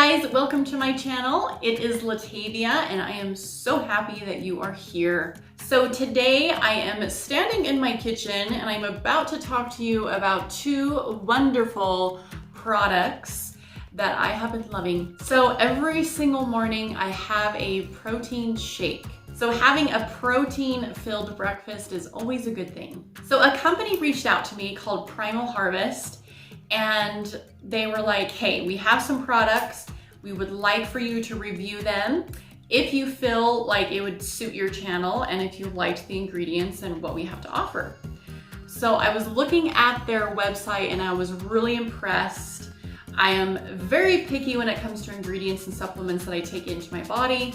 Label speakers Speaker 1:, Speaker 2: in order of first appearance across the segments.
Speaker 1: guys, welcome to my channel. It is Latavia and I am so happy that you are here. So today I am standing in my kitchen and I'm about to talk to you about two wonderful products that I have been loving. So every single morning I have a protein shake. So having a protein-filled breakfast is always a good thing. So a company reached out to me called Primalharvest, and they were like, hey, we have some products. We would like for you to review them if you feel like it would suit your channel and if you liked the ingredients and what we have to offer. So I was looking at their website and I was really impressed. I am very picky when it comes to ingredients and supplements that I take into my body.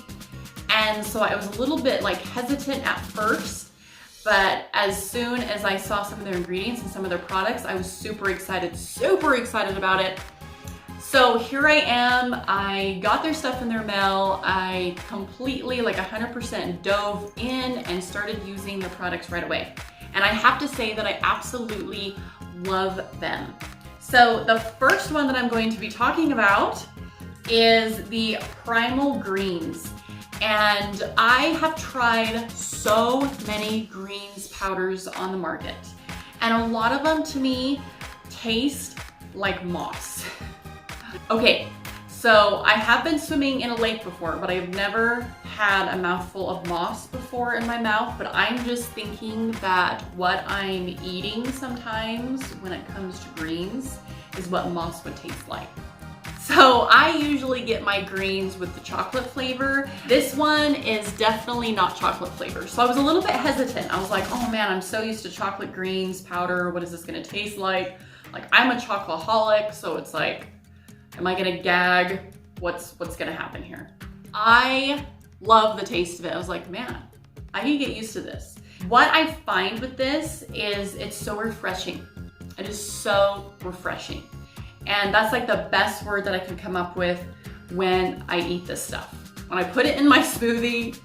Speaker 1: And so I was a little bit hesitant at first. But as soon as I saw some of their ingredients and some of their products, I was super excited about it. So here I am, I got their stuff in their mail. I completely 100% dove in and started using the products right away. And I have to say that I absolutely love them. So the first one that I'm going to be talking about is the Primal Greens. And I have tried so many greens powders on the market, and a lot of them to me taste like moss. Okay, so I have been swimming in a lake before, but I've never had a mouthful of moss before in my mouth, but I'm just thinking that what I'm eating sometimes when it comes to greens is what moss would taste like. So I usually get my greens with the chocolate flavor. This one is definitely not chocolate flavor. So I was a little bit hesitant. I was like, oh man, I'm so used to chocolate greens powder. What is this gonna taste like? I'm a chocoholic, so it's like, am I gonna gag? What's gonna happen here? I love the taste of it. I was like, man, I can get used to this. What I find with this is it's so refreshing. It is so refreshing. And that's the best word that I can come up with when I eat this stuff. When I put it in my smoothie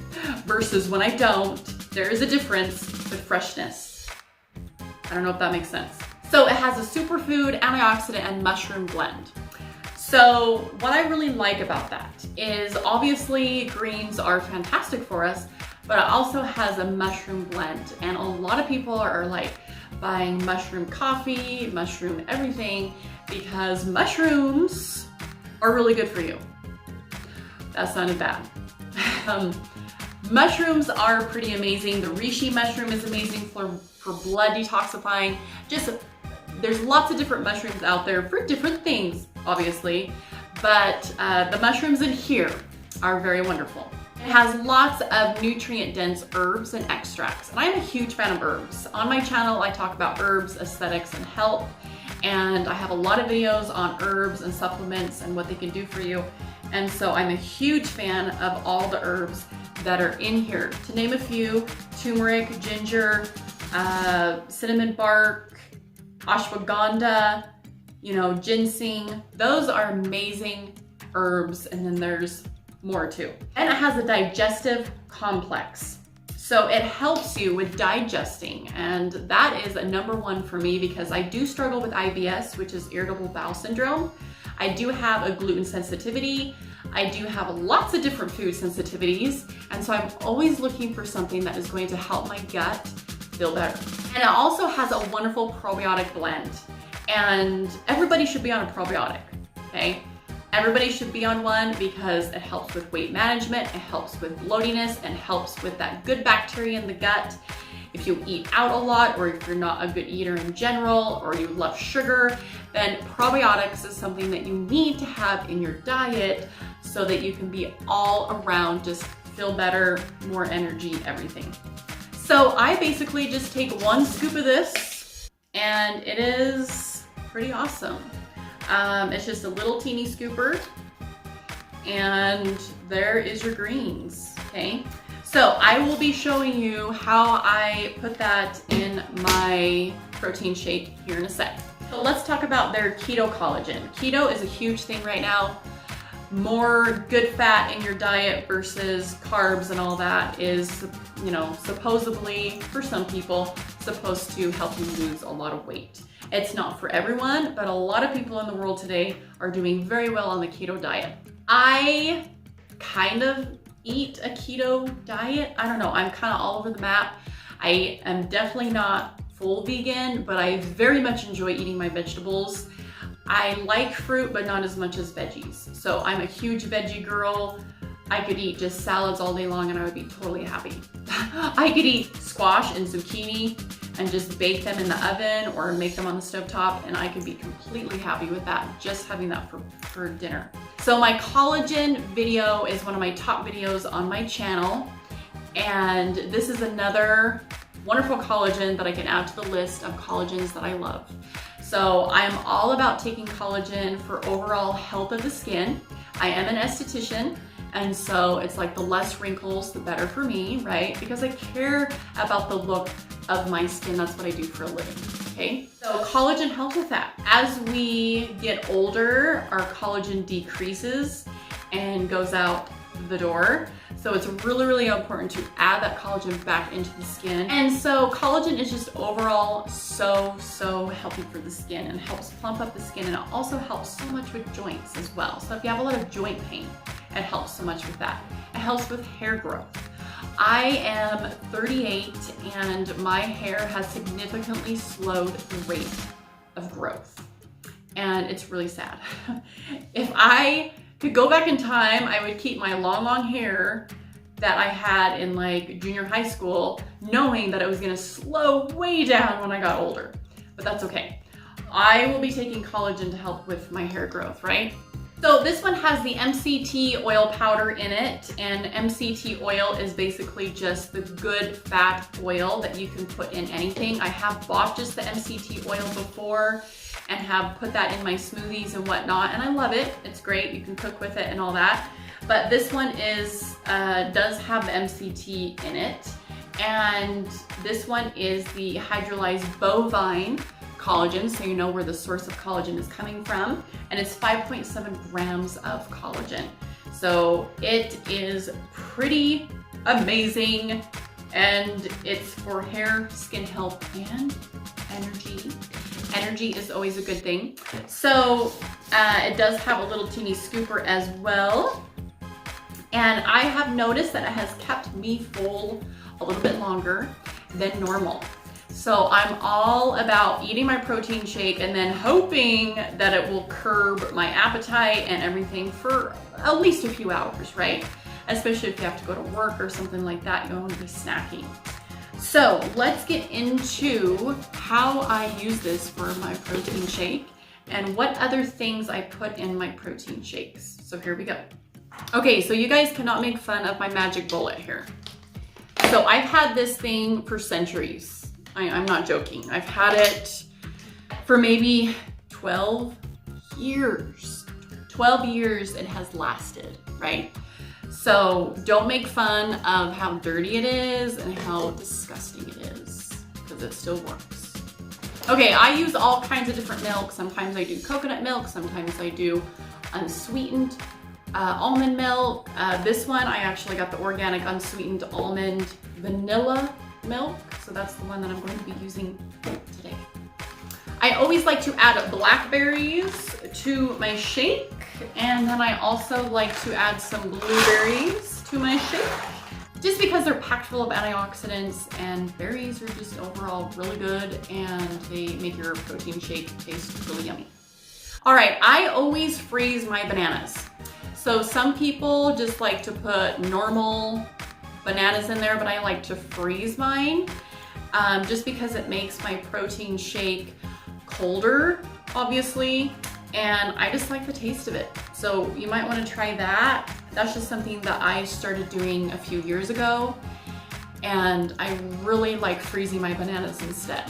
Speaker 1: versus when I don't, there is a difference with freshness. I don't know if that makes sense. So it has a superfood, antioxidant, and mushroom blend. So what I really like about that is obviously greens are fantastic for us, but it also has a mushroom blend. And a lot of people are buying mushroom coffee, mushroom everything, because mushrooms are really good for you. That sounded bad. Mushrooms are pretty amazing. The reishi mushroom is amazing for blood detoxifying. There's lots of different mushrooms out there for different things, obviously, but the mushrooms in here are very wonderful. It has lots of nutrient-dense herbs and extracts, and I'm a huge fan of herbs. On my channel, I talk about herbs, aesthetics, and health, and I have a lot of videos on herbs and supplements and what they can do for you. And so I'm a huge fan of all the herbs that are in here. To name a few: turmeric, ginger, cinnamon bark, ashwagandha, ginseng. Those are amazing herbs, and then there's more too. And it has a digestive complex. So it helps you with digesting, and that is a #1 for me because I do struggle with IBS, which is irritable bowel syndrome. I do have a gluten sensitivity. I do have lots of different food sensitivities, and so I'm always looking for something that is going to help my gut feel better. And it also has a wonderful probiotic blend, and everybody should be on a probiotic, okay? Everybody should be on one because it helps with weight management, it helps with bloatiness, and helps with that good bacteria in the gut. If you eat out a lot, or if you're not a good eater in general, or you love sugar, then probiotics is something that you need to have in your diet so that you can be all around, just feel better, more energy, everything. So I basically just take 1 scoop of this, and it is pretty awesome. It's just a little teeny scooper, and there is your greens, okay? So I will be showing you how I put that in my protein shake here in a sec. So let's talk about their Keto Collagen. Keto is a huge thing right now. More good fat in your diet versus carbs and all that is, supposedly, for some people, supposed to help you lose a lot of weight. It's not for everyone, but a lot of people in the world today are doing very well on the keto diet. I kind of eat a keto diet. I don't know, I'm kind of all over the map. I am definitely not full vegan, but I very much enjoy eating my vegetables. I like fruit, but not as much as veggies. So I'm a huge veggie girl. I could eat just salads all day long and I would be totally happy. I could eat squash and zucchini and just bake them in the oven or make them on the stovetop, and I could be completely happy with that, just having that for dinner. So my collagen video is one of my top videos on my channel, and this is another wonderful collagen that I can add to the list of collagens that I love. So I'm all about taking collagen for overall health of the skin. I am an esthetician, and so it's like the less wrinkles, the better for me, right? Because I care about the look of my skin. That's what I do for a living, okay? So collagen helps with that. As we get older, our collagen decreases and goes out the door. So it's really, really important to add that collagen back into the skin. And so collagen is just overall so healthy for the skin and helps plump up the skin, and it also helps so much with joints as well. So if you have a lot of joint pain, it helps so much with that. It helps with hair growth. I am 38 and my hair has significantly slowed the rate of growth. And it's really sad. If I could go back in time, I would keep my long hair that I had in like junior high school, knowing that it was gonna slow way down when I got older. But that's okay. I will be taking collagen to help with my hair growth, right? So this one has the MCT oil powder in it, and MCT oil is basically just the good fat oil that you can put in anything. I have bought just the MCT oil before and have put that in my smoothies and whatnot, and I love it. It's great, you can cook with it and all that. But this one is does have the MCT in it, and this one is the hydrolyzed bovine collagen, so you know where the source of collagen is coming from, and it's 5.7 grams of collagen. So it is pretty amazing, and it's for hair, skin health, and energy. Energy is always a good thing. So it does have a little teeny scooper as well, and I have noticed that it has kept me full a little bit longer than normal. So I'm all about eating my protein shake and then hoping that it will curb my appetite and everything for at least a few hours, right? Especially if you have to go to work or something like that, you don't want to be snacking. So let's get into how I use this for my protein shake and what other things I put in my protein shakes. So here we go. Okay, so you guys cannot make fun of my magic bullet here. So I've had this thing for centuries. I'm not joking. I've had it for maybe 12 years. 12 years it has lasted, right? So don't make fun of how dirty it is and how disgusting it is, because it still works. Okay, I use all kinds of different milk. Sometimes I do coconut milk, sometimes I do unsweetened almond milk. This one, I actually got the organic unsweetened almond vanilla milk, so that's the one that I'm going to be using today. I always like to add blackberries to my shake, and then I also like to add some blueberries to my shake, just because they're packed full of antioxidants, and berries are just overall really good, and they make your protein shake taste really yummy. All right, I always freeze my bananas. So some people just like to put normal bananas in there, but I like to freeze mine just because it makes my protein shake colder, obviously, and I just like the taste of it. So you might want to try that. That's just something that I started doing a few years ago, and I really like freezing my bananas instead.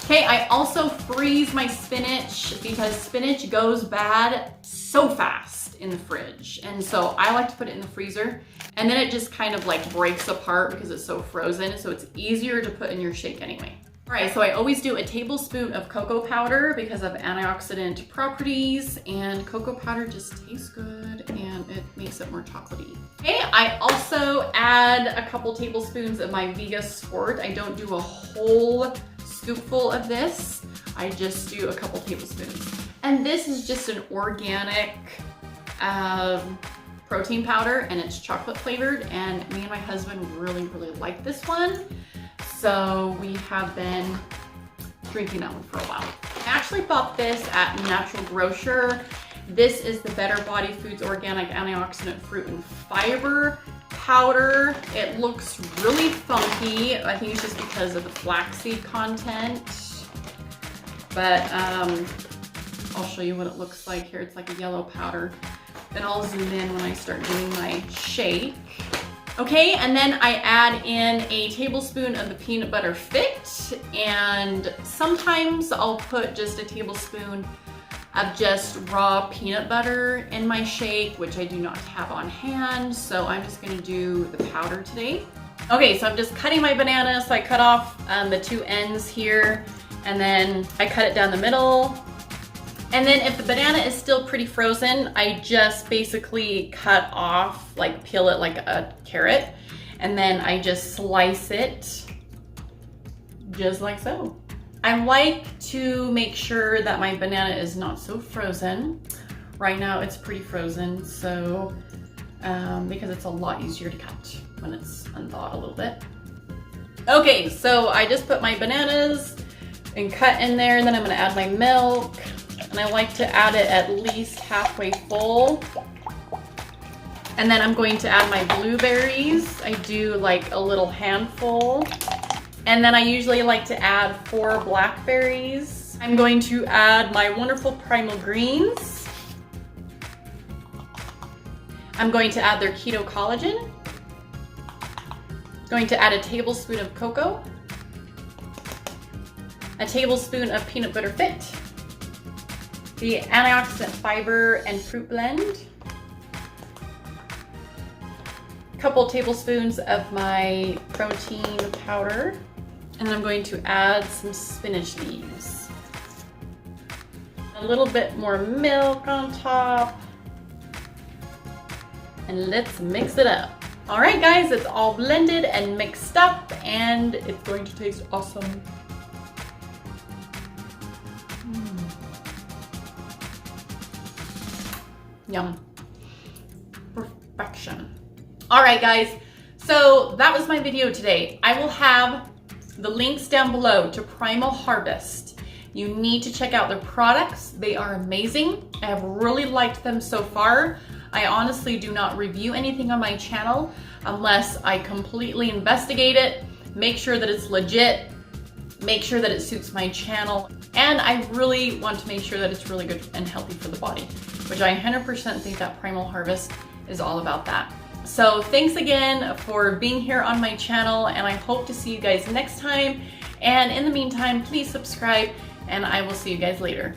Speaker 1: Okay, I also freeze my spinach because spinach goes bad so fast in the fridge. And so I like to put it in the freezer, and then it just kind of like breaks apart because it's so frozen. So it's easier to put in your shake anyway. All right, so I always do a tablespoon of cocoa powder because of antioxidant properties, and cocoa powder just tastes good and it makes it more chocolatey. Okay, I also add a couple tablespoons of my Vega Sport. I don't do a whole scoopful of this. I just do a couple tablespoons. And this is just an organic protein powder, and it's chocolate flavored, and me and my husband really like this one. So we have been drinking that one for a while. I actually bought this at Natural Grocer. This is the Better Body Foods Organic Antioxidant Fruit and Fiber powder. It looks really funky. I think it's just because of the flaxseed content. But I'll show you what it looks like here. It's like a yellow powder. Then I'll zoom in when I start doing my shake. Okay, and then I add in a tablespoon of the peanut butter fit, and sometimes I'll put just a tablespoon of just raw peanut butter in my shake, which I do not have on hand, so I'm just gonna do the powder today. Okay, so I'm just cutting my banana, so I cut off the two ends here, and then I cut it down the middle. And then if the banana is still pretty frozen, I just basically cut off, like peel it like a carrot, and then I just slice it just like so. I like to make sure that my banana is not so frozen. Right now it's pretty frozen, so because it's a lot easier to cut when it's unthawed a little bit. Okay, so I just put my bananas and cut in there, and then I'm gonna add my milk. And I like to add it at least halfway full. And then I'm going to add my blueberries. I do like a little handful. And then I usually like to add 4 blackberries. I'm going to add my wonderful Primal Greens. I'm going to add their Keto Collagen. Going to add a tablespoon of cocoa. A tablespoon of peanut butter fit. The antioxidant fiber and fruit blend, a couple tablespoons of my protein powder, and I'm going to add some spinach leaves. A little bit more milk on top, and let's mix it up. All right, guys, it's all blended and mixed up, and it's going to taste awesome. Yum. Perfection. All right, guys. So that was my video today. I will have the links down below to Primalharvest. You need to check out their products. They are amazing. I have really liked them so far. I honestly do not review anything on my channel unless I completely investigate it, make sure that it's legit, make sure that it suits my channel, and I really want to make sure that it's really good and healthy for the body, which I 100% think that Primalharvest is all about that. So thanks again for being here on my channel, and I hope to see you guys next time. And in the meantime, please subscribe, and I will see you guys later.